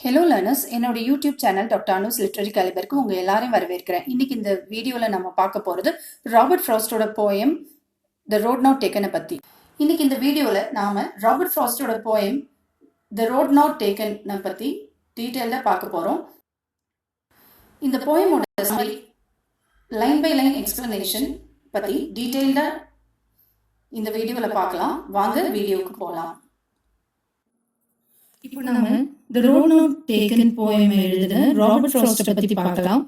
Hello learners, என்னோட YouTube channel doctor Anu's literary கேலிபருக்கு உங்க எல்லாரையும் வரவேற்கிறேன். இன்னைக்கு இந்த வீடியோல நம்ம பார்க்க போறது ராபர்ட் ஃப்ராஸ்டோட போயம் த ரோட் நாட் டேக்கனை பத்தி. இன்னைக்கு இந்த வீடியோல நாம ராபர்ட் ஃப்ராஸ்டோட போயம் த ரோட் நாட் டேக்கனை பத்தி டீட்டெயிலா பார்க்க போறோம். இந்த போயமோட லைன் பை லைன் எக்ஸ்பிளனேஷன் பத்தி டீட்டெயிலா இந்த வீடியோல பார்க்கலாம். வாங்க வீடியோக்கு போகலாம். இப்போ நாம The Road Not Taken poem எழுதின ராபர்ட் ஃப்ராஸ்ட் பத்தி பார்க்கலாம்.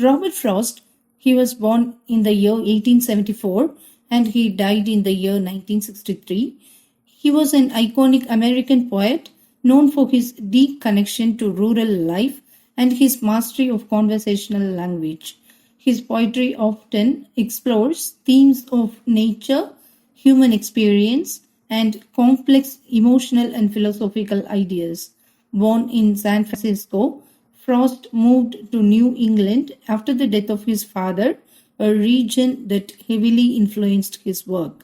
Robert frost, he was born in the year 1874 and he died in the year 1963. He was an iconic American poet known for his deep connection to rural life and his mastery of conversational language. His poetry often explores themes of nature, human experience, and complex emotional and philosophical ideas. Born in San Francisco, Frost moved to New England after the death of his father, a region that heavily influenced his work.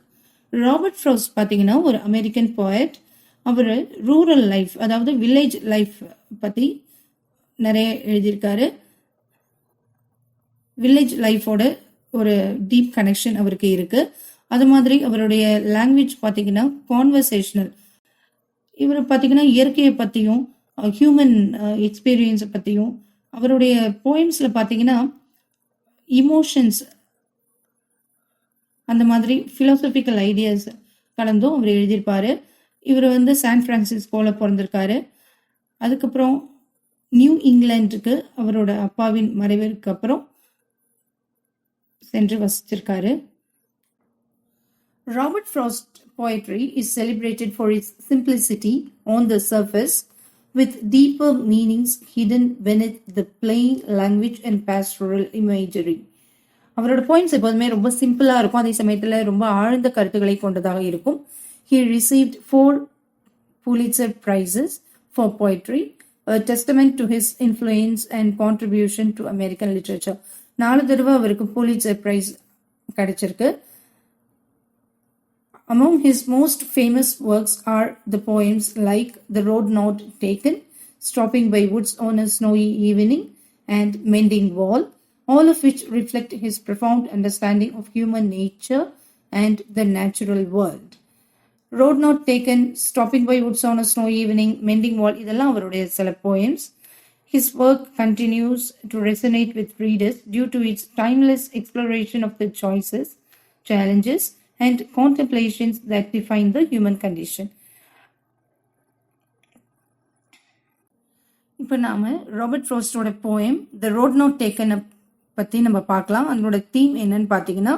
Robert frost பார்த்தீங்கன்னா ஒரு American poet. அவர் rural life, அதாவது village life பற்றி நிறைய எழுதியிருக்காரு. Village லைஃபோட ஒரு deep connection அவருக்கு இருக்கு. அது மாதிரி அவருடைய லாங்குவேஜ் பார்த்தீங்கன்னா கான்வர்சேஷனல். இவர் பார்த்தீங்கன்னா இயற்கையை பற்றியும் ஹியூமன் எக்ஸ்பீரியன்ஸை பற்றியும், அவருடைய போயம்ஸில் பார்த்தீங்கன்னா இமோஷன்ஸ், அந்த மாதிரி ஃபிலாசபிக்கல் ஐடியாஸ் கலந்தும் அவர் எழுதியிருப்பாரு. இவர் சான் பிரான்சிஸ்கோவில் பிறந்திருக்காரு. அதுக்கப்புறம் நியூ இங்கிலாந்துக்கு அவரோட அப்பாவின் மறைவிற்கு அப்புறம் சென்று வசிச்சிருக்காரு. Robert Frost's poetry is celebrated for its simplicity on the surface, with deeper meanings hidden beneath the plain language and pastoral imagery. அவரோட போயிம்ஸ் எப்போதுமே ரொம்ப சிம்பிளா இருக்கும், அதே சமயத்துல ரொம்ப ஆழ்ந்த கருத்துக்களை கொண்டதாக இருக்கும். He received 4 Pulitzer Prizes for poetry, a testament to his influence and contribution to American literature. 4 தடவை அவருக்கு Pulitzer Prize கிடைச்சிருக்கு. Among his most famous works are the poems like The Road Not Taken, Stopping by Woods on a Snowy Evening, and Mending Wall, all of which reflect his profound understanding of human nature and the natural world. Road Not Taken, Stopping by Woods on a Snowy Evening, Mending Wall, இதெல்லாம் அவருடைய சில poems. His work continues to resonate with readers due to its timeless exploration of the choices, challenges, and contemplations that define the human condition. இப்போ நாம Robert ஃப்ராஸ்டோட poem the road not taken பத்தி நம்ம பார்க்கலாம். அதனோட தீம் என்னன்னு பார்த்தீங்கன்னா,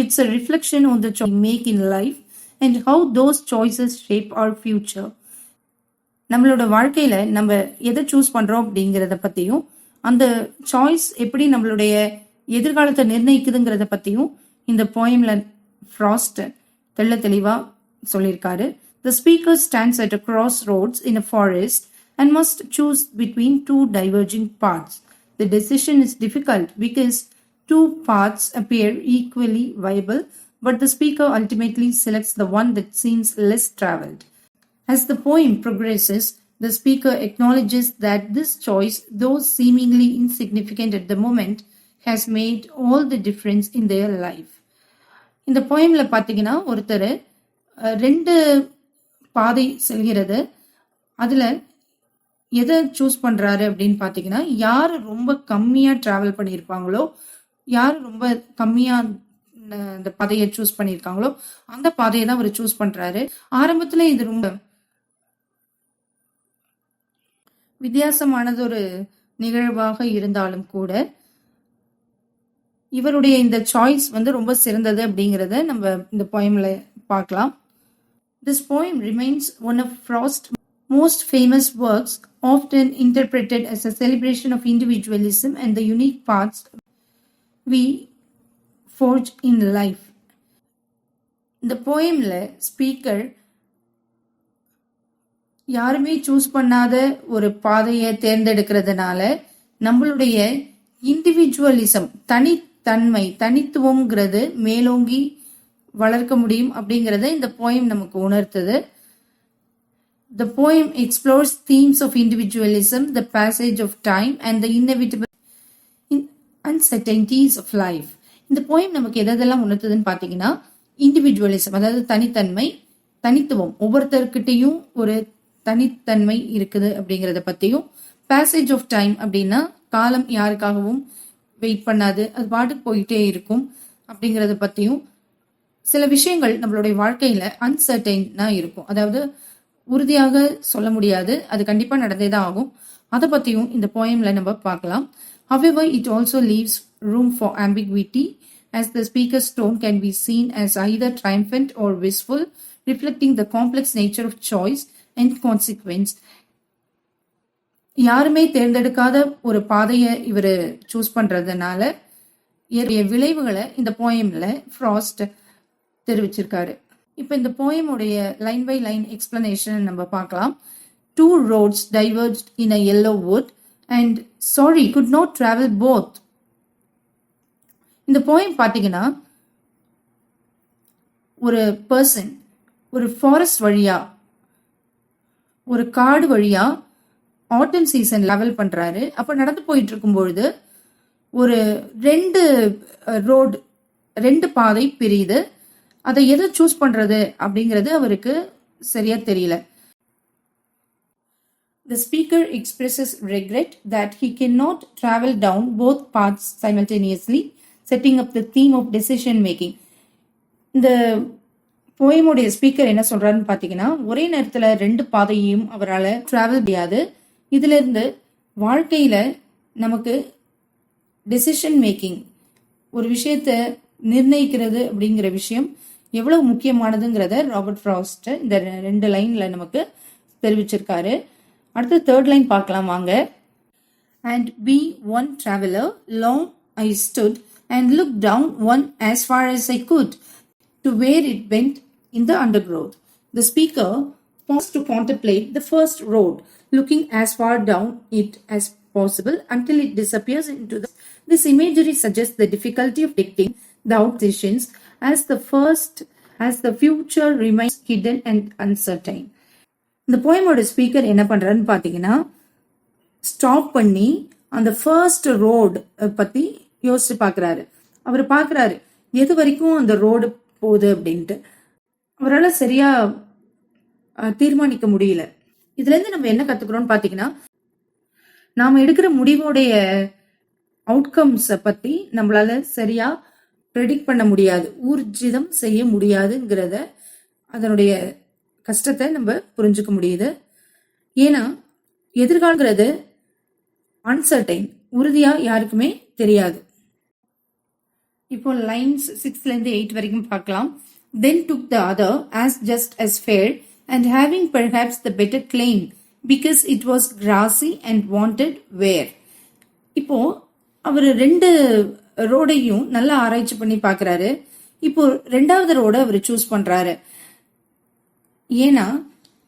it's a reflection on the choice make in life and how those choices shape our future. நம்மளோட வாழ்க்கையில நம்ம எதை சூஸ் பண்றோம் அப்படிங்கிறத பத்தியும், அந்த சாய்ஸ் எப்படி நம்மளுடைய எதிர்காலத்தை நிர்ணயிக்குதுங்கிறத பத்தியும் இந்த போயம்ல ஃப்ராஸ்ட் தெளிவா சொல்லியிருக்காரு. The speaker stands at a crossroads in a forest and must choose between 2 diverging paths. The decision is difficult because 2 paths appear equally viable, but the speaker ultimately selects the one that seems less traveled. As the poem progresses, the speaker acknowledges that this choice, though seemingly insignificant at the moment, has made all the difference in their life. இந்த போயம்ல பார்த்தீங்கன்னா ஒருத்தர் 2 பாதை செல்கிறது. அதுல எதை choose பண்றாரு அப்படின்னு பார்த்தீங்கன்னா, யார் ரொம்ப கம்மியா டிராவல் பண்ணியிருப்பாங்களோ, யார் ரொம்ப கம்மியா இந்த பாதையை சூஸ் பண்ணியிருக்காங்களோ அந்த பாதையை தான் அவர் சூஸ் பண்றாரு. ஆரம்பத்துல இது ரொம்ப வித்தியாசமானது ஒரு நிகழ்வாக இருந்தாலும் கூட இவருடைய இந்த சாய்ஸ் ரொம்ப சிறந்தது அப்படிங்கறத நம்ம இந்த போயம்ல பார்க்கலாம். This poem remains one of Frost's most famous works, often interpreted as a celebration of individualism and the unique paths we forge in life. இந்த போயம்ல ஸ்பீக்கர் யாருமே சூஸ் பண்ணாத ஒரு பாதையை தேர்ந்தெடுக்கிறதுனால நம்மளுடைய இண்டிவிஜுவலிசம், தனித்துவம்ங்கிறது மேலோங்கி வளர்க்க முடியும் அப்படிங்கறத இந்த போயம் நமக்கு உணர்த்துது. The poem explores themes of individualism, the passage of time, and the inevitable uncertainties of life. இந்த போயம் நமக்கு எதெல்லாம் உணர்த்துதுன்னு பார்த்தீங்கன்னா, இண்டிவிஜுவலிசம், அதாவது தனித்தன்மை, தனித்துவம், ஒவ்வொருத்தர்கிட்டையும் ஒரு தனித்தன்மை இருக்குது அப்படிங்கிறத பற்றியும், பேசேஜ் ஆஃப் டைம் அப்படின்னா காலம் யாருக்காகவும் வெயிட் பண்ணாது, அது பாட்டுக்கு போயிட்டே இருக்கும் அப்படிங்கிறத பற்றியும், சில விஷயங்கள் நம்மளுடைய வாழ்க்கையில அன்சர்டைனா இருக்கும், அதாவது உறுதியாக சொல்ல முடியாது, அது கண்டிப்பா நடந்தே தான் ஆகும், அதை பத்தியும் இந்த போயம்ல நம்ம பார்க்கலாம். However, it also leaves room for ambiguity, as the speaker's tone can be seen as either triumphant or wistful, reflecting the complex nature of choice and consequence. யாருமே தேர்ந்தெடுக்காத ஒரு பாதையை இவர் சூஸ் பண்றதுனால விளைவுகளை இந்த போயம்ல ஃப்ராஸ்ட் தெரிவிச்சிருக்காரு. இப்போ இந்த போயமுடைய லைன் பை லைன் எக்ஸ்பிளனேஷன் நம்ம பார்க்கலாம். 2 roads diverged in a yellow wood and sorry could not travel both. இந்த போயம் பார்த்தீங்கன்னா, ஒரு பர்சன் ஒரு ஃபாரஸ்ட் வழியா, ஒரு காடு வழியா ஆட்டம் சீசன் லெவல் பண்றாரு. அப்ப நடந்து போயிட்டு இருக்கும் பொழுது ஒரு 2 பாதை பிரியுது. அதை எதை சூஸ் பண்றது அப்படிங்கிறது அவருக்கு சரியா தெரியல. The speaker expresses regret that he cannot travel down both paths simultaneously, setting up the theme of decision making. இந்த போயமுடைய ஸ்பீக்கர் என்ன சொல்றாருன்னு பாத்தீங்கன்னா, ஒரே நேரத்துல 2 பாதையையும் அவரால் டிராவல் முடியாது. இதுல இருந்து வாழ்க்கையில நமக்கு டெசிஷன் மேக்கிங், ஒரு விஷயத்தை நிர்ணயிக்கிறது அப்படிங்கிற விஷயம் எவ்வளவு முக்கியமானதுங்கிறத ராபர்ட் ஃப்ராஸ்ட் இந்த 2 லைன்ல நமக்கு தெரிவிச்சிருக்காரு. அடுத்து 3rd லைன் பார்க்கலாம் வாங்க. And be one traveler, long I stood and looked down one as far as I could to where it went in the undergrowth. The speaker paused to contemplate the first road, looking as far down it as possible until it disappears into the... This imagery suggests the difficulty of dictating the decisions as the future remains hidden and uncertain. இந்த போயமோட speaker என்ன பண்றாருன்னு பாத்தீங்கன்னா, stop பண்ணி அந்த first road பத்தி யோசிச்சு பாக்குறாரு. அவர் பாக்குறாரு எது வரைக்கும் அந்த ரோடு போகுது அப்படின்ட்டு. அவரால் சரியா தீர்மானிக்க முடியல. இதுல இருந்து நம்ம என்ன கத்துக்கிறோம்னு பாத்தீங்கன்னா, நாம எடுக்கிற முடிவோடைய அவுட்கம்ஸ பத்தி நம்மளால சரியா ப்ரெடிக்ட் பண்ண முடியாது, ஊர்ஜிதம் செய்ய முடியாதுங்கிறத, அதனுடைய கஷ்டத்தை நம்ம புரிஞ்சுக்க முடியுது. ஏன்னா எதிர்காலங்கிறது அன்சர்டைன், உறுதியா யாருக்குமே தெரியாது. இப்போ லைன்ஸ் 6ல இருந்து 8 வரைக்கும் பார்க்கலாம். Then took the other as just as fair and having perhaps the better claim because it was grassy and wanted wear. இப்போ அவர் 2 ரோடையும் நல்லா ஆராய்ச்சி பண்ணி பார்க்கறாரு. இப்போ 2வது ரோட அவர் சூஸ் பண்றாரு. ஏன்னா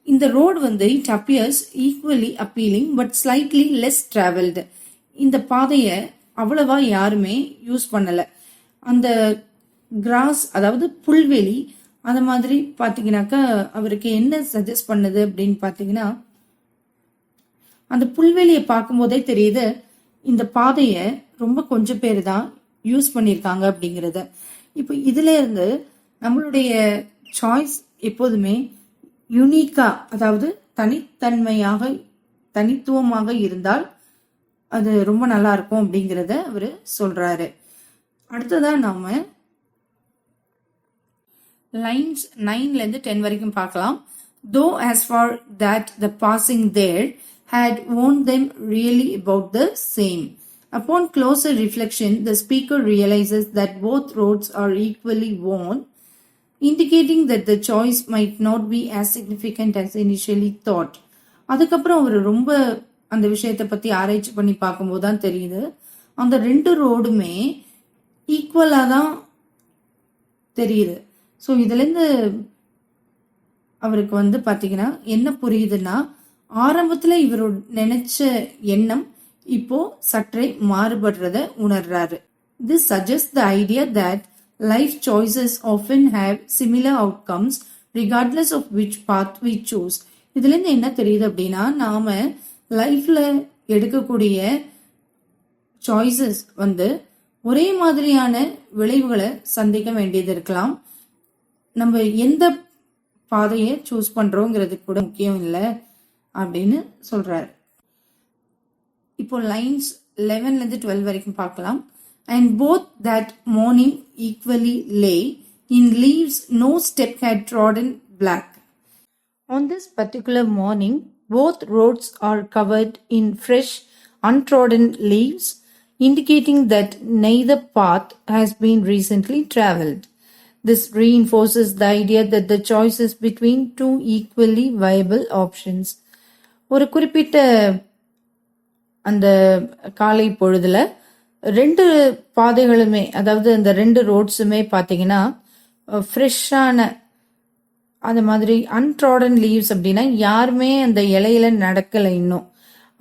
இந்த ரோடு வந்து it appears equally appealing but slightly less travelled. இந்த பாதையை அவ்வளவா யாருமே யூஸ் பண்ணல. அந்த கிராஸ், அதாவது புல்வெளி, அந்த மாதிரி பாத்தீங்கன்னாக்கா அவருக்கு என்ன சஜஸ்ட் பண்ணுது அப்படின்னு பாத்தீங்கன்னா, அந்த புல்வெளியை பார்க்கும் போதே தெரியுது இந்த பாதைய ரொம்ப கொஞ்சம் பேர் தான் யூஸ் பண்ணியிருக்காங்க அப்படிங்கிறத. இப்போ இதுல இருந்து நம்மளுடைய சாய்ஸ் எப்போதுமே யூனிக்கா, அதாவது தனித்துவமாக இருந்தால் அது ரொம்ப நல்லா இருக்கும் அப்படிங்கிறத அவரு சொல்றாரு. அடுத்ததா நாம லைன்ஸ் 9ல இருந்து 10 வரைக்கும் பார்க்கலாம். Though as far that the passing there had warned them really about the same. Upon closer reflection, the speaker realizes that both roads are equally worn, indicating that the choice might not be as significant as initially thought. அதுக்கப்புறம் அவர் ரொம்ப அந்த விஷயத்தை பத்தி ஆராய்ச்சி பண்ணி பார்க்கும்போது தான் தெரியுது, அந்த 2 ரோடுமே ஈக்குவலா தான் தெரியுது. ஸோ இதுல இருந்து அவருக்கு வந்து பாத்தீங்கன்னா என்ன புரியுதுன்னா, ஆரம்பத்துல இவரோட நினைச்ச எண்ணம் இப்போ சற்றே மாறுபடுறத உணர்றாரு. This suggests the idea that life choices often have similar outcomes regardless of which path we choose. இதுல இருந்து என்ன தெரியுது அப்படின்னா, நாம லைஃப்ல எடுக்கக்கூடிய சாய்ஸஸ் ஒரே மாதிரியான விளைவுகளை சந்திக்க வேண்டியது இருக்கலாம். நம்ம எந்த பாதையை சூஸ் பண்றோங்கிறது கூட முக்கியம் இல்லை அப்படின்னு சொல்றாரு. இப்போ லைன்ஸ் 11ல இருந்து 12 வரைக்கும் பார்க்கலாம். And both that morning equally lay in leaves no step had trodden black. On this particular morning, both roads are covered in fresh, untrodden leaves, indicating that neither path has been recently traveled. This reinforces the idea that the choice is between two equally viable options. ஒரு குறிப்பிட்ட அந்த காலை பொழுதுல ரெண்டு பாதைகளுமே, அதாவது அந்த ரெண்டு ரோட்ஸுமே பார்த்தீங்கன்னா ஃப்ரெஷ்ஷான அந்த மாதிரி அன்ட்ராடன் லீவ்ஸ் அப்படின்னா யாருமே அந்த இலையில நடக்கலை இன்னும்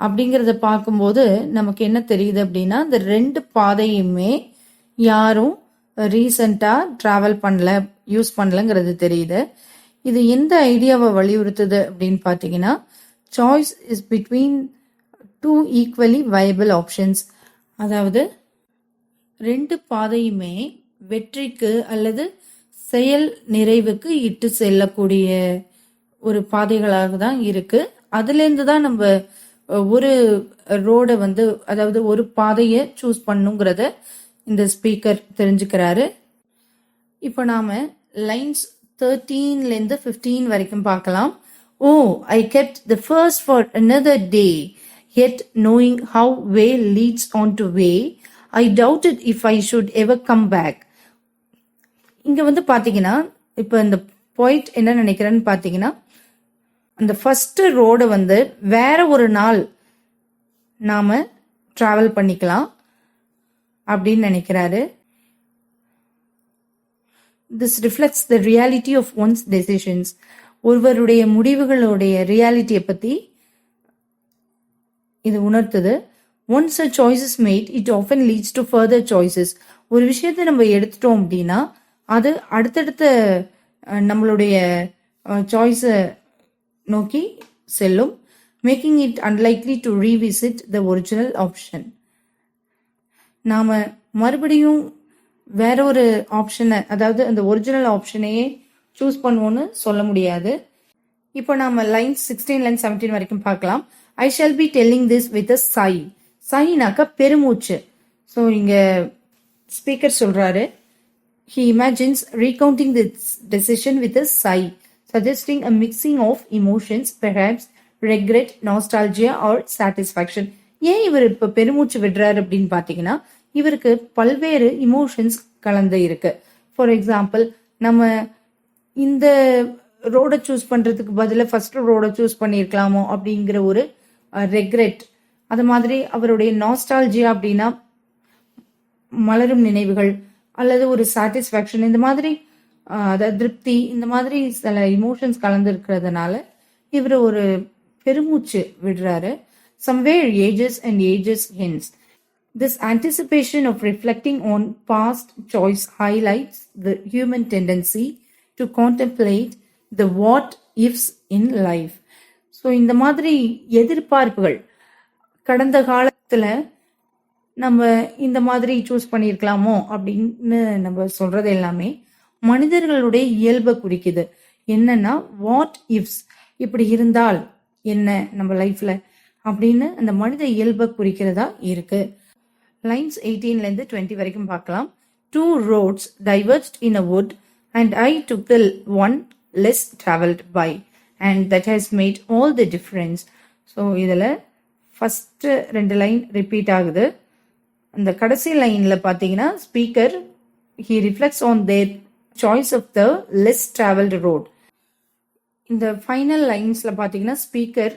அப்படிங்கிறத பார்க்கும்போது நமக்கு என்ன தெரியுது அப்படின்னா, இந்த ரெண்டு பாதையுமே யாரும் ரீசண்டாக ட்ராவல் பண்ணல, யூஸ் பண்ணலங்கிறது தெரியுது. இது எந்த ஐடியாவை வலியுறுத்துது அப்படின்னு பார்த்தீங்கன்னா, choice is between two equally viable options. அதாவது ரெண்டு பாதையுமே வெற்றிக்கு அல்லது செயல் நிறைவுக்கு இட்டு செல்லக்கூடிய ஒரு பாதைகளாக தான் இருக்கு. அதுலேருந்து தான் நம்ம ஒரு ரோடை அதாவது ஒரு பாதையை சூஸ் பண்ணுங்கிறத இந்த ஸ்பீக்கர் தெரிஞ்சுக்கிறாரு. இப்போ நாம லைன்ஸ் 13லேருந்து 15 வரைக்கும் பார்க்கலாம். Oh, I kept the first for another day, yet knowing how way leads on to way, I doubted if I should ever come back. இங்க பாத்தீங்கன்னா, இப்ப இந்த பாயிண்ட் என்ன நினைக்கிறேன்னு பாத்தீங்கன்னா, அந்த ஃபர்ஸ்ட் ரோடு வேற ஒரு நாள் நாம டிராவல் பண்ணிக்கலாம் அப்படின்னு நினைக்கிறாரு. This reflects the reality of one's decisions. ஒருவருடைய முடிவுகளுடைய ரியாலிட்டியை பத்தி இது உணர்த்துது. Once a choice is made, it often leads to further choices. ஒரு விஷயத்தை நம்ம எடுத்துட்டோம் அப்படின்னா அது அடுத்தடுத்த நம்மளுடைய சாய்ஸை நோக்கி செல்லும், making it unlikely to revisit the original option. நாம மறுபடியும் வேற ஒரு ஆப்ஷனை, அதாவது அந்த ஒரிஜினல் ஆப்ஷனையே சூஸ் பண்ணுவோன்னு சொல்ல முடியாது. இப்போ நாம லைன்ஸ் 16 17 வரைக்கும் பார்க்கலாம். I shall be telling this with a sigh. சைனாக்க பெருமூச்சு. ஸோ இங்க ஸ்பீக்கர் சொல்றாரு, he imagines recounting this decision with a sigh, suggesting a mixing of emotions, perhaps regret, nostalgia or satisfaction. ஏன் இவர் இப்ப பெருமூச்சு விடுறாரு அப்படின்னு பாத்தீங்கன்னா, இவருக்கு பல்வேறு இமோஷன்ஸ் கலந்து இருக்கு. ஃபார் எக்ஸாம்பிள், நம்ம இந்த ரோடை சூஸ் பண்றதுக்கு பதிலாக ஃபர்ஸ்ட் ரோடை சூஸ் பண்ணியிருக்கலாமோ அப்படிங்கிற ஒரு ரெக்ரெட். அது மாதிரி அவருடைய நாஸ்டால்ஜியா அப்படின்னா மலரும் நினைவுகள் அல்லது ஒரு சாட்டிஸ்ஃபேக்ஷன், இந்த மாதிரி அதாவது திருப்தி, இந்த மாதிரி சில இமோஷன்ஸ் கலந்து இருக்கிறதுனால இவர் ஒரு பெருமூச்சு விடுறாரு. Somewhere ages and ages hence. This anticipation of reflecting on past choice highlights the human tendency to contemplate the what ifs in life. So இந்த மாதிரி எதிர்பார்ப்புகள், கடந்த காலத்துல நம்ம இந்த மாதிரி சூஸ் பண்ணியிருக்கலாமோ அப்படின்னு நம்ம சொல்றது எல்லாமே மனிதர்களுடைய இயல்பை குறிக்குது. என்னன்னா வாட் இஃப்ஸ், இப்படி இருந்தால் என்ன நம்ம லைஃப்ல அப்படின்னு அந்த மனித இயல்பை குறிக்கிறதா இருக்கு. லைன்ஸ் 18லேருந்து 20 வரைக்கும் பார்க்கலாம். Two roads diverged in a wood and I took the one less traveled by and that has made all the difference. So இதில் ஃபர்ஸ்ட் 2 லைன் ரிப்பீட் ஆகுது. அந்த கடைசி லைன்ல பார்த்தீங்கன்னா speaker he reflects on their choice of the less traveled road. இந்த final லைன்ஸ்ல பார்த்தீங்கன்னா speaker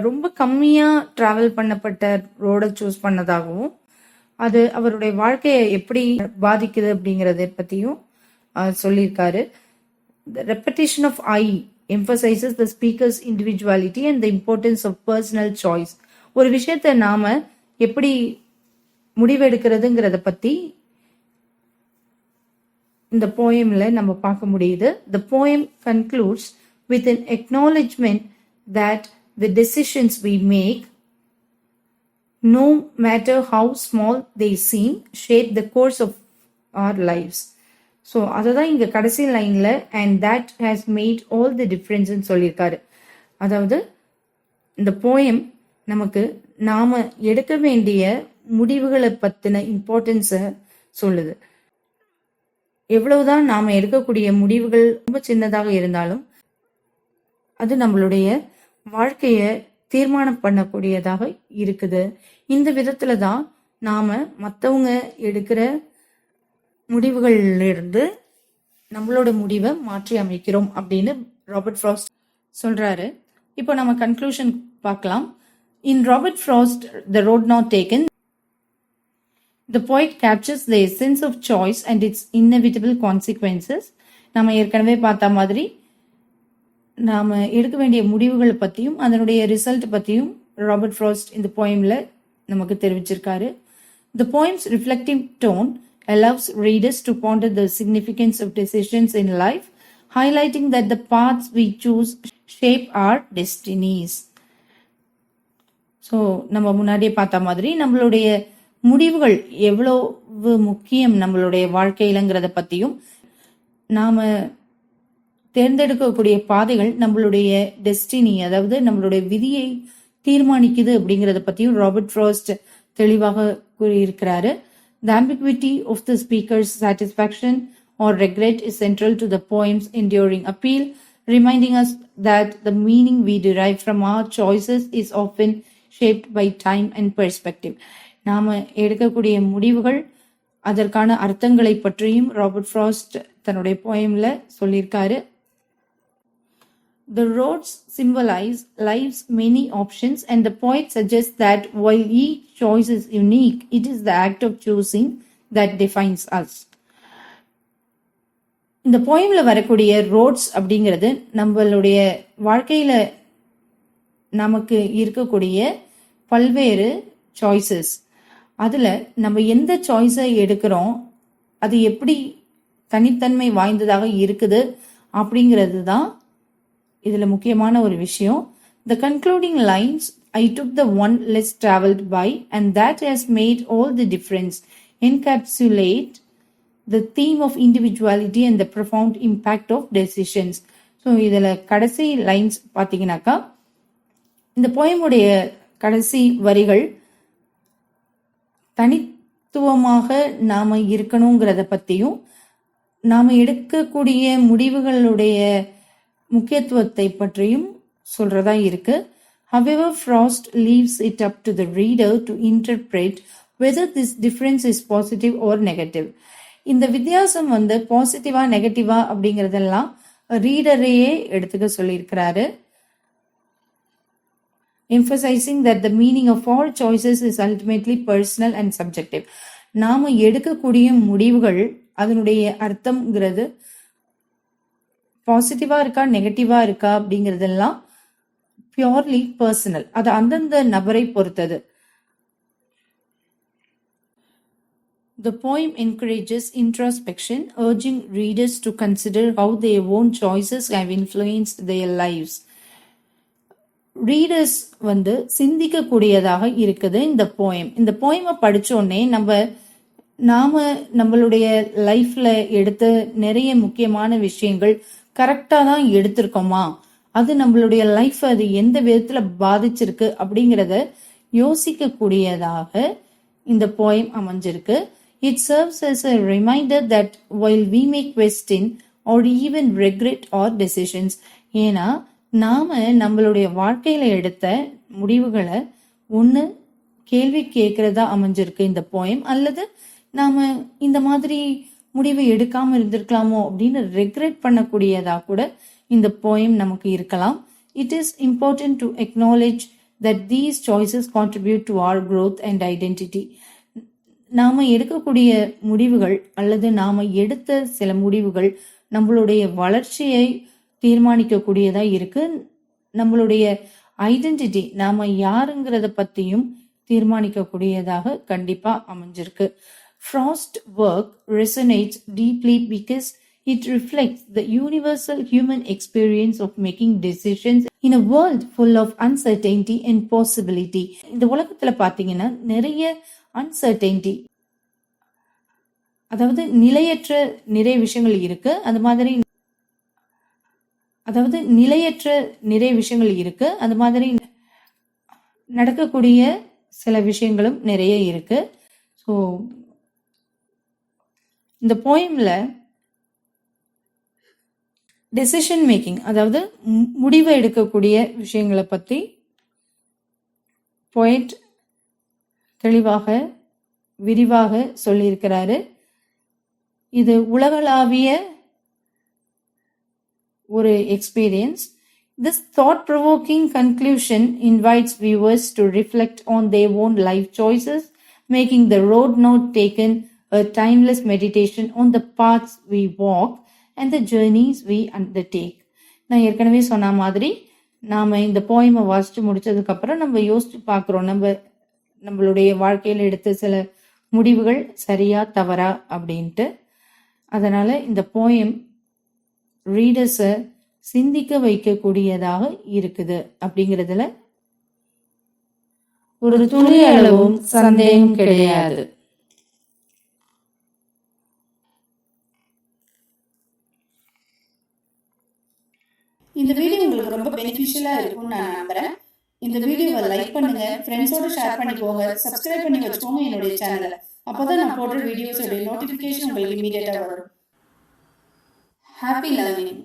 ரொம்ப கம்மியா டிராவல் பண்ணப்பட்ட ரோடை சூஸ் பண்ணதாகவும் அது அவருடைய வாழ்க்கையை எப்படி பாதிக்குது அப்படிங்கறத பத்தியும் சொல்லியிருக்காரு. The repetition of I emphasizes the speaker's individuality and the importance of personal choice. ஒரு விஷயத்தை நாம எப்படி முடிவெடுக்கிறதுங்கிறத பத்தி இந்த போயம்ல நம்ம பார்க்க முடியுது. The poem concludes with an acknowledgement that the decisions we make, no matter how small they seem, shape the course of our lives. So அதுதான் இங்கே கடைசி லைனில் and that has made all the differenceன்னு சொல்லியிருக்காரு. அதாவது இந்த போயம் நமக்கு நாம எடுக்க வேண்டிய முடிவுகளை பற்றின இம்பார்ட்டன்ஸை சொல்லுது. எவ்வளவுதான் நாம எடுக்கக்கூடிய முடிவுகள் ரொம்ப சின்னதாக இருந்தாலும் அது நம்மளுடைய வாழ்க்கைய தீர்மானம் பண்ணக்கூடியதாக இருக்குது. இந்த விதத்துல தான் நாம மற்றவங்க எடுக்கிற முடிவுகளிலிருந்து நம்மளோட முடிவை மாற்றி அமைக்கிறோம் அப்படின்னு ராபர்ட் ஃப்ராஸ்ட் சொல்றாரு. இப்போ நம்ம கன்க்ளூஷன் பார்க்கலாம். In Robert Frost the road not taken, the poet captures the essence of choice and its inevitable consequences. நம்ம ஏற்கனவே பார்த்த மாதிரி நாம எடுக்க வேண்டிய முடிவுகளை பற்றியும் அதனுடைய ரிசல்ட் பற்றியும் ராபர்ட் ஃப்ராஸ்ட் இந்த போயம்ல நமக்கு தெரிவிச்சிருக்காரு. The poem's reflective tone allows readers to ponder the significance of decisions in life, highlighting that the paths we choose shape our destinies. So நம்ம முன்னாடியே பார்த்த மாதிரி நம்மளுடைய முடிவுகள் எவ்வளவு முக்கியம் நம்மளுடைய வாழ்க்கையிலங்கிறத பற்றியும் நாம தேர்ந்தெடுக்கக்கூடிய பாதைகள் நம்மளுடைய டெஸ்டினி, அதாவது நம்மளுடைய விதியை தீர்மானிக்குது அப்படிங்கிறத பற்றியும் ராபர்ட் ஃப்ராஸ்ட் தெளிவாக கூறியிருக்கிறாரு. The ambiguity of the speaker's satisfaction or regret is central to the poem's enduring appeal, reminding us that the meaning we derive from our choices is often shaped by time and perspective. நாம எடுக்கக்கூடிய முடிவுகள் அதற்கான அர்த்தங்களை பற்றியும் Robert frost தன்னுடைய போயம்ல சொல்லியிருக்காரு. The roads symbolize life's many options, and the poet suggests that while each choice is unique, it is the act of choosing that defines us. இந்த போயம்ல வரக்கூடிய ரோட்ஸ் அப்படிங்கிறது நம்மளுடைய வாழ்க்கையில நமக்கு இருக்கக்கூடிய பல்வேறு சாய்ஸஸ். அதுல நம்ம எந்த சாய்ஸை எடுக்கிறோம், அது எப்படி தனித்தன்மை வாய்ந்ததாக இருக்குது அப்படிங்கிறது தான் இதுல முக்கியமான ஒரு விஷயம். The concluding lines, I took the one less traveled by and that has made all the difference, encapsulate the theme of individuality and the profound impact of decisions. So இதுல கடைசி லைன்ஸ் பார்த்தீங்கன்னாக்கா இந்த போயமுடைய கடைசி வரிகள் தனித்துவமாக நாம இருக்கணுங்கிறத பத்தியும் நாம எடுக்கக்கூடிய முடிவுகளுடைய முக்கியத்துவத்தை பற்றியும் சொல்றதா இருக்கு. However, Frost leaves it up to the reader to interpret whether this difference is positive or negative. இந்த வித்தியாசம் பாசிட்டிவா நெகட்டிவா அப்படிங்கறதெல்லாம் ரீடரையே எடுத்துக்க சொல்லியிருக்கிறாரு. Emphasizing that the meaning of all choices is ultimately personal and subjective. நாம எடுக்கக்கூடிய முடிவுகள் அதனுடைய அர்த்தம்ங்கிறது பாசிட்டிவா இருக்கா நெகட்டிவா இருக்கா அப்படிங்கறதெல்லாம் பியூர்லி பர்சனல், அது அந்தந்த நபரை பொறுத்தது. The poem encourages introspection, urging readers to consider how their own choices have influenced their lives. Readers சிந்திக்க கூடியதாக இருக்குது இந்த போயம். இந்த போயமை படிச்சோடனே நாம நம்மளுடைய லைஃப்ல எடுத்த நிறைய முக்கியமான விஷயங்கள் கரெக்டா தான் எடுத்திருக்கோமா, அது நம்மளுடைய லைஃப் அது எந்த விதத்துல பாதிச்சிருக்கு அப்படிங்கிறத யோசிக்க கூடியதாக இந்த போயம் அமைஞ்சிருக்கு. It serves as a reminder that while we may question or even regret our decisions, ஏன்னா நாம நம்மளுடைய வாழ்க்கையில எடுத்த முடிவுகளை ஒண்ணு கேள்வி கேட்கறதா அமைஞ்சிருக்கு இந்த போயம், அல்லது நாம இந்த மாதிரி முடிவு எடுக்காம இருந்திருக்கலாமோ அப்படின்னு ரெக்ரெட் பண்ணக்கூடியதா கூட இந்த போயம் நமக்கு இருக்கலாம். It is important to acknowledge that these choices contribute to our growth and identity. நாம எடுக்கக்கூடிய முடிவுகள் அல்லது நாம எடுத்த சில முடிவுகள் நம்மளுடைய வளர்ச்சியை தீர்மானிக்க கூடியதா இருக்கு. நம்மளுடைய ஐடென்டிட்டி, நாம யாருங்கிறத பத்தியும் தீர்மானிக்க கூடியதாக கண்டிப்பா அமைஞ்சிருக்கு. Frost's work resonates deeply because It reflects the universal human experience of making decisions in a world full of uncertainty and possibility. இந்த உலகத்துல பாத்தீங்கன்னா நிறைய uncertainty, அதாவது நிலையற்ற நிறைய விஷயங்கள் இருக்கு. அது மாதிரி அது மாதிரி நடக்கக்கூடிய சில விஷயங்களும் நிறைய இருக்கு. ஸோ இந்த போயம்ல டெசிஷன் மேக்கிங், அதாவது முடிவை எடுக்கக்கூடிய விஷயங்களை பத்தி போயட் தெளிவாக விரிவாக சொல்லியிருக்கிறாரு. இது உலகளாவிய ஒரு experience. This thought-provoking conclusion invites viewers to reflect on their own life choices, making the road not taken a timeless meditation on the paths we walk and the journeys we undertake. நான் ஏற்கனவே சொன்ன மாதிரி நாம இந்த போயமை வாசிச்சு முடிச்சதுக்கு அப்புறம் நம்ம யோசிச்சு பார்க்கிறோம், நம்மளுடைய வாழ்க்கையில எடுத்த சில முடிவுகள் சரியா தவறா அப்படின்ட்டு. அதனால இந்த போயம் ரீடர்ஸை சிந்திக்க வைக்கக்கூடியதாக இருக்குது அப்படிங்கிறதுல ஒரு துளி அளவும் சந்தேகம் கிடையாது. இந்த வீடியோ உங்களுக்கு ரொம்ப பெனிஃபிஷியலா இருக்கும்னு நான் நம்புறேன். இந்த வீடியோவை லைக் பண்ணுங்க, ஃப்ரெண்ட்ஸோட ஷேர் பண்ணிக்கோங்க, சப்ஸ்கிரைப் பண்ணி வச்சுக்கோங்க என்னுடைய சேனலை. அப்போதான் நான் போடுற வீடியோஸோட நோட்டிஃபிகேஷன் உங்களுக்கு இமீடியட்டா வரும். Happy learning.